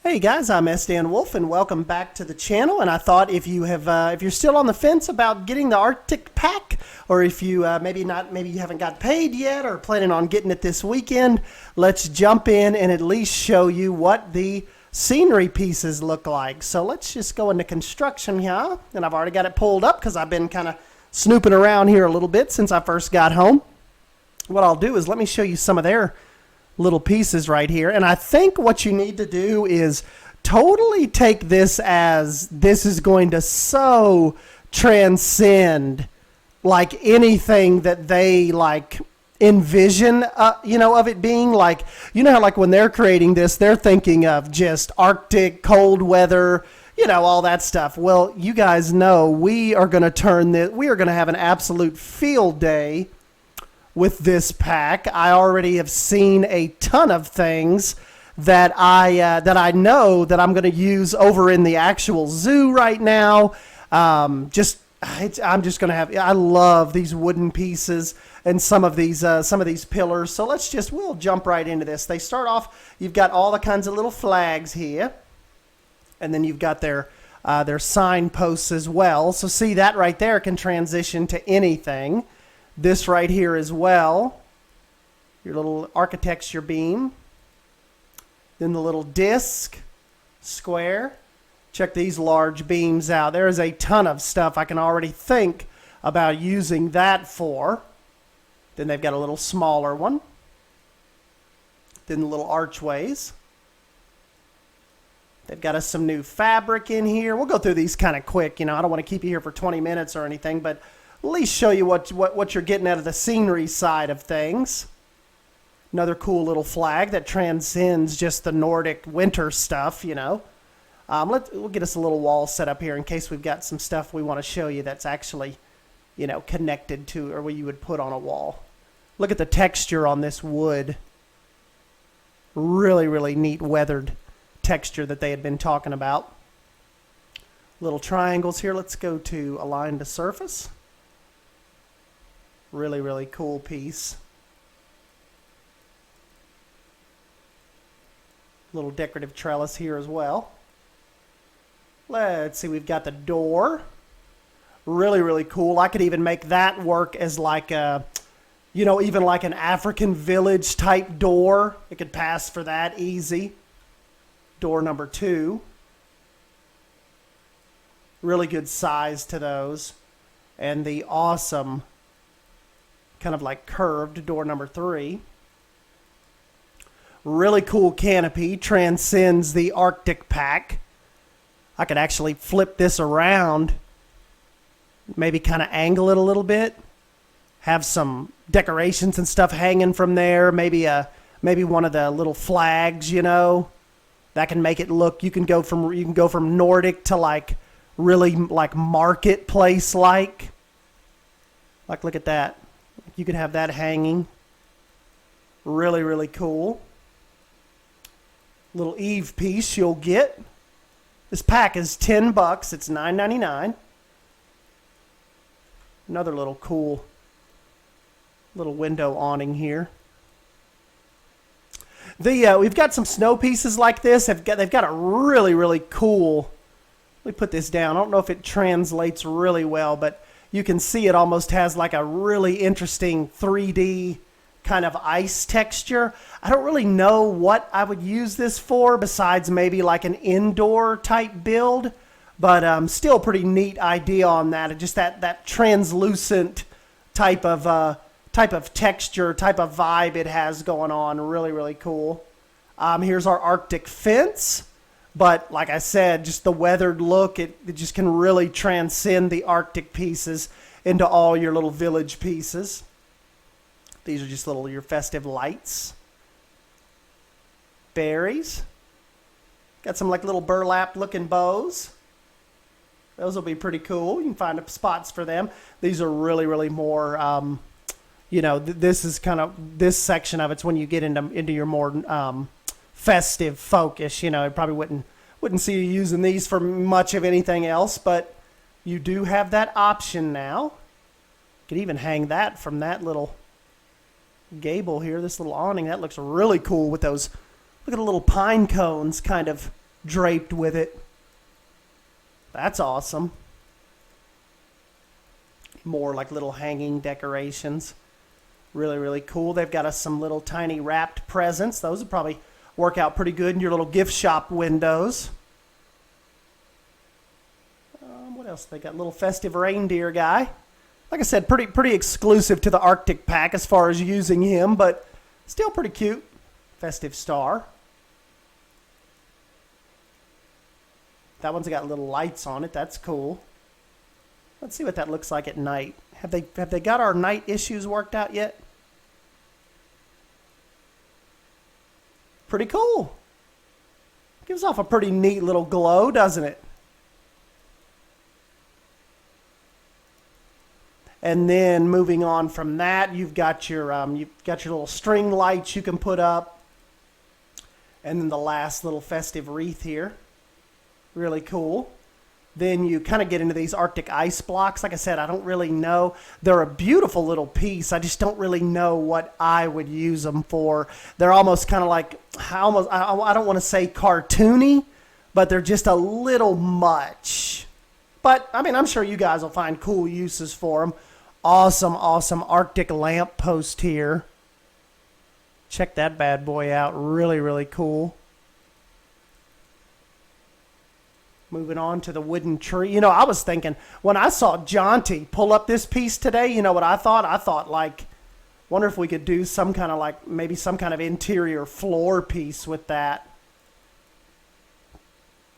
Hey guys, I'm S. Dan Wolf, and welcome back to the channel. And I thought if you're still on the fence about getting the Arctic pack, or if you maybe you haven't got paid yet, or planning on getting it this weekend, let's jump in and at least show you what the scenery pieces look like. So let's just go into construction here, and I've already got it pulled up because I've been kind of snooping around here a little bit since I first got home. What I'll do is let me show you some of their little pieces right here. And I think what you need to do is totally take this as this is going to so transcend like anything that they like envision, of it being like, how like when they're creating this, they're thinking of just Arctic, cold weather, all that stuff. Well, you guys know we are going to have an absolute field day with this pack. I already have seen a ton of things that I know that I'm going to use over in the actual zoo right now. I'm just going to have. I love these wooden pieces and some of these pillars. So we'll jump right into this. They start off. You've got all the kinds of little flags here, and then you've got their signposts as well. So see, that right there can transition to anything. This right here as well, your little architecture beam. Then the little disc, square. Check these large beams out. There is a ton of stuff I can already think about using that for. Then they've got a little smaller one. Then the little archways. They've got us some new fabric in here. We'll go through these kind of quick. I don't want to keep you here for 20 minutes or anything, but at least show you what you're getting out of the scenery side of things. Another cool little flag that transcends just the Nordic winter stuff, We'll get us a little wall set up here in case we've got some stuff we want to show you that's actually, connected to or what you would put on a wall. Look at the texture on this wood. Really, really neat weathered texture that they had been talking about. Little triangles here. Let's go to align to surface. Really, really cool piece. Little decorative trellis here as well. Let's see, we've got the door. Really, really cool. I could even make that work as like a, even like an African village type door. It could pass for that easy. Door number 2. Really good size to those. And the awesome kind of like curved door number 3. Really cool canopy, transcends the Arctic pack. I could actually flip this around, maybe kind of angle it a little bit, have some decorations and stuff hanging from there, maybe one of the little flags, that can make it look. You can go from Nordic to like really like marketplace like look at that. You could have that hanging. Really, really cool. Little Eve piece you'll get. This pack is $10. It's $9.99. Another little cool little window awning here. We've got some snow pieces like this. They've got a really, really cool. Let me put this down. I don't know if it translates really well, but you can see it almost has like a really interesting 3D kind of ice texture. I don't really know what I would use this for besides maybe like an indoor type build, but still pretty neat idea on that. Just that translucent type of texture, type of vibe it has going on. Really, really cool. Here's our Arctic fence. But like I said, just the weathered look, it just can really transcend the Arctic pieces into all your little village pieces. These are just your festive lights. Berries. Got some like little burlap looking bows. Those will be pretty cool. You can find spots for them. These are really, really more, this is kind of, this section of it's when you get into your more festive focus. I probably wouldn't see you using these for much of anything else, but you do have that option now. You could even hang that from that little gable here, this little awning. That looks really cool with those, look at the little pine cones kind of draped with it. That's awesome. More like little hanging decorations. Really, really cool. They've got us some little tiny wrapped presents. Those would probably work out pretty good in your little gift shop windows. What else? They got little festive reindeer guy. Like I said, pretty exclusive to the Arctic pack as far as using him, but still pretty cute. Festive star. That one's got little lights on it. That's cool. Let's see what that looks like at night. Have they got our night issues worked out yet? Pretty cool. Gives off a pretty neat little glow, doesn't it? And then moving on from that, you've got your little string lights you can put up. And then the last little festive wreath here. Really cool. Then you kind of get into these Arctic ice blocks. Like I said, I don't really know. They're a beautiful little piece. I just don't really know what I would use them for. They're almost kind of like, I don't want to say cartoony, but they're just a little much. But, I mean, I'm sure you guys will find cool uses for them. Awesome, awesome Arctic lamp post here. Check that bad boy out. Really, really cool. Moving on to the wooden tree. You know, I was thinking, when I saw Jonty pull up this piece today, you know what I thought? I thought, like, wonder if we could do some kind of, like, maybe some kind of interior floor piece with that.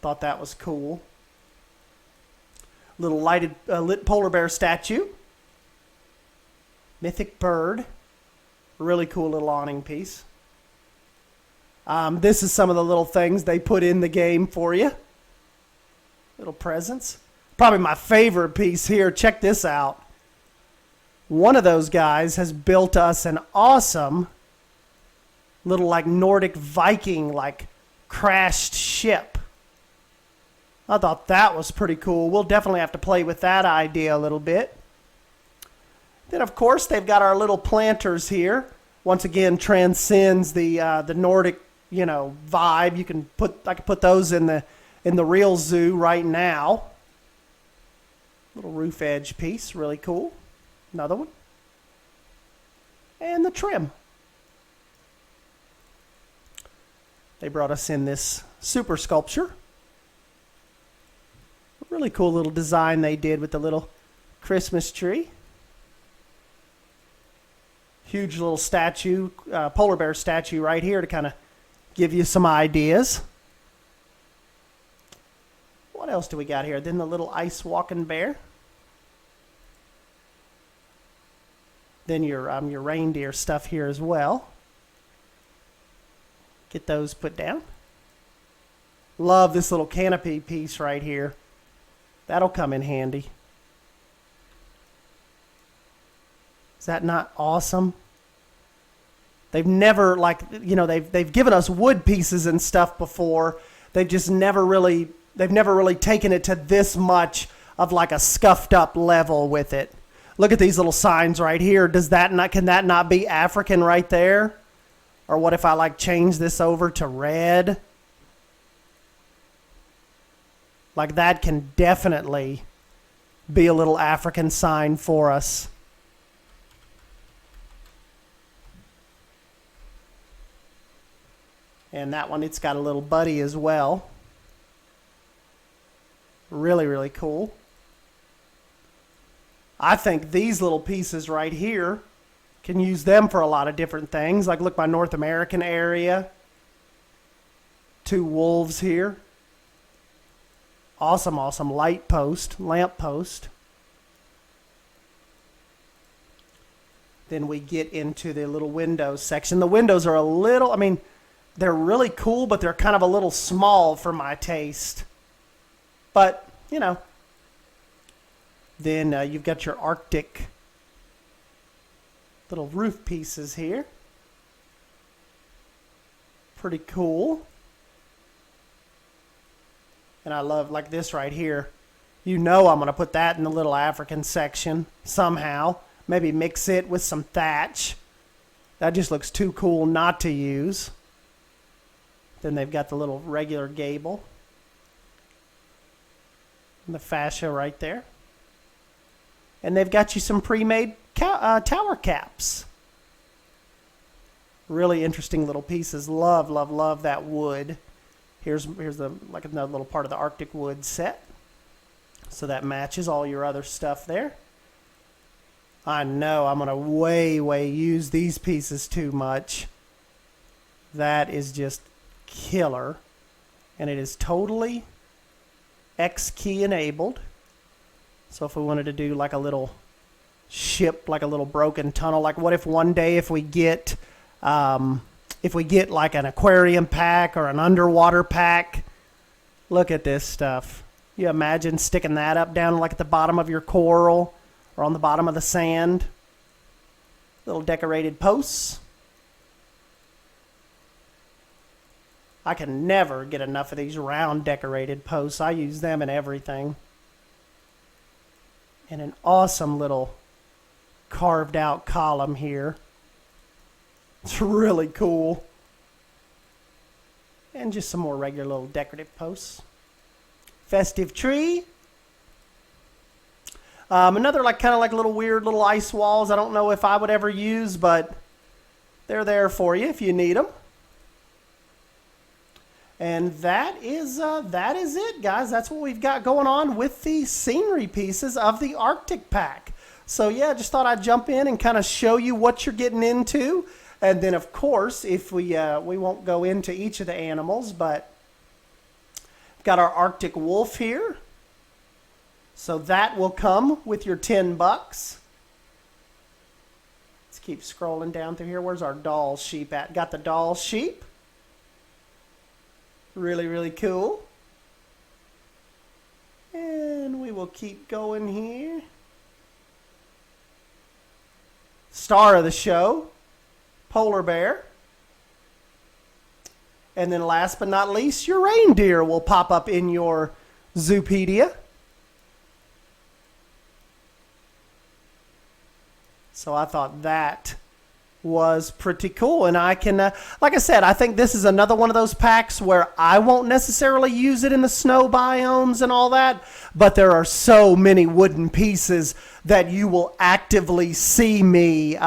Thought that was cool. Little lit polar bear statue. Mythic bird. Really cool little awning piece. This is some of the little things they put in the game for you. Little presents. Probably my favorite piece here. Check this out. One of those guys has built us an awesome little like Nordic Viking like crashed ship. I thought that was pretty cool. We'll definitely have to play with that idea a little bit. Then of course they've got our little planters here. Once again transcends the Nordic, you know, vibe. I could put those in the real zoo right now. Little roof edge piece, really cool. Another one. And the trim. They brought us in this super sculpture. A really cool little design they did with the little Christmas tree. Huge little statue, polar bear statue right here to kind of give you some ideas. What else do we got here? Then the little ice walking bear. Then your reindeer stuff here as well. Get those put down. Love this little canopy piece right here. That'll come in handy. Is that not awesome? They've never they've given us wood pieces and stuff before. They've just never really taken it to this much of like a scuffed up level with it. Look at these little signs right here. Can that not be African right there? Or what if I like change this over to red? Like that can definitely be a little African sign for us. And that one, it's got a little buddy as well. Really, really cool. I think these little pieces right here, can use them for a lot of different things. Like look, my North American area. 2 wolves here. Awesome, awesome lamp post. Then we get into the little windows section. The windows are a little, they're really cool, but they're kind of a little small for my taste. But, you know. Then you've got your Arctic little roof pieces here. Pretty cool. And I love like this right here. You know I'm going to put that in the little African section somehow. Maybe mix it with some thatch. That just looks too cool not to use. Then they've got the little regular gable. And the fascia right there. And they've got you some pre-made tower caps. Really interesting little pieces. Love, love, love that wood. Here's the like another little part of the Arctic wood set. So that matches all your other stuff there. I know I'm going to way use these pieces too much. That is just killer. And it is totally X key enabled. So if we wanted to do like a little ship, like a little broken tunnel, like what if one day if we get like an aquarium pack or an underwater pack, look at this stuff. You imagine sticking that up down like at the bottom of your coral or on the bottom of the sand. Little decorated posts. I can never get enough of these round decorated posts. I use them in everything. And an awesome little carved out column here. It's really cool. And just some more regular little decorative posts. Festive tree. Another like kind of like little weird little ice walls. I don't know if I would ever use, but they're there for you if you need them. And that is it, guys. That's what we've got going on with the scenery pieces of the Arctic pack. So yeah, just thought I'd jump in and kind of show you what you're getting into. And then, of course, if we won't go into each of the animals, but we've got our Arctic wolf here. So that will come with your $10. Let's keep scrolling down through here. Where's our doll sheep at? Got the doll sheep. Really, really cool. And we will keep going here. Star of the show, polar bear. And then last but not least, your reindeer will pop up in your Zoopedia. So I thought that was pretty cool, and I can like I said, I think this is another one of those packs where I won't necessarily use it in the snow biomes and all that, but there are so many wooden pieces that you will actively see me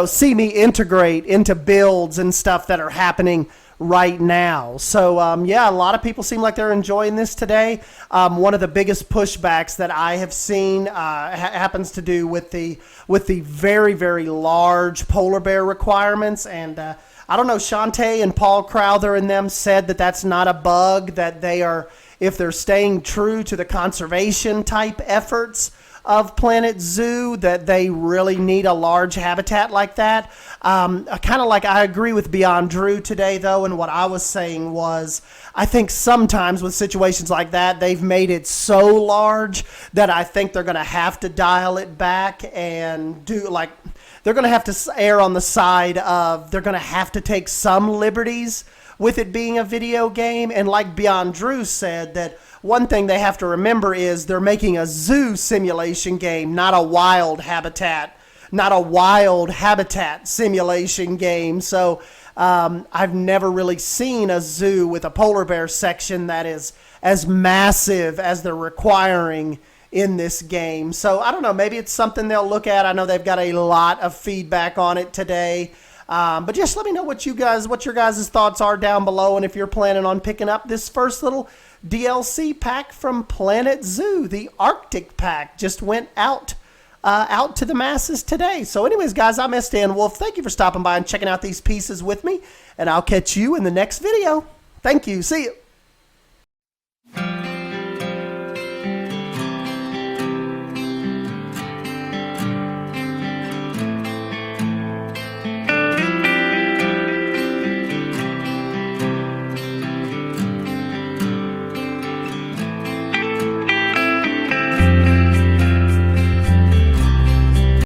see me integrate into builds and stuff that are happening right now. So yeah, a lot of people seem like they're enjoying this today. One of the biggest pushbacks that I have seen happens to do with the very, very large polar bear requirements. And I don't know, Shantae and Paul Crowther and them said that that's not a bug, that they are, if they're staying true to the conservation type efforts of Planet Zoo, that they really need a large habitat like that. Kind of like I agree with Beyond Drew today, though, and what I was saying was I think sometimes with situations like that, they've made it so large that I think they're going to have to dial it back and do like, they're going to have to err on the side of, they're going to have to take some liberties with it being a video game. And like Beyond Drew said, that one thing they have to remember is they're making a zoo simulation game, not a wild habitat simulation game. So I've never really seen a zoo with a polar bear section that is as massive as they're requiring in this game. So I don't know, maybe it's something they'll look at. I know they've got a lot of feedback on it today. But just let me know what your guys' thoughts are down below, and if you're planning on picking up this first little DLC pack from Planet Zoo. The Arctic pack just went out to the masses today. So anyways, guys, I'm Stan Wolf. Thank you for stopping by and checking out these pieces with me, and I'll catch you in the next video. Thank you. See you.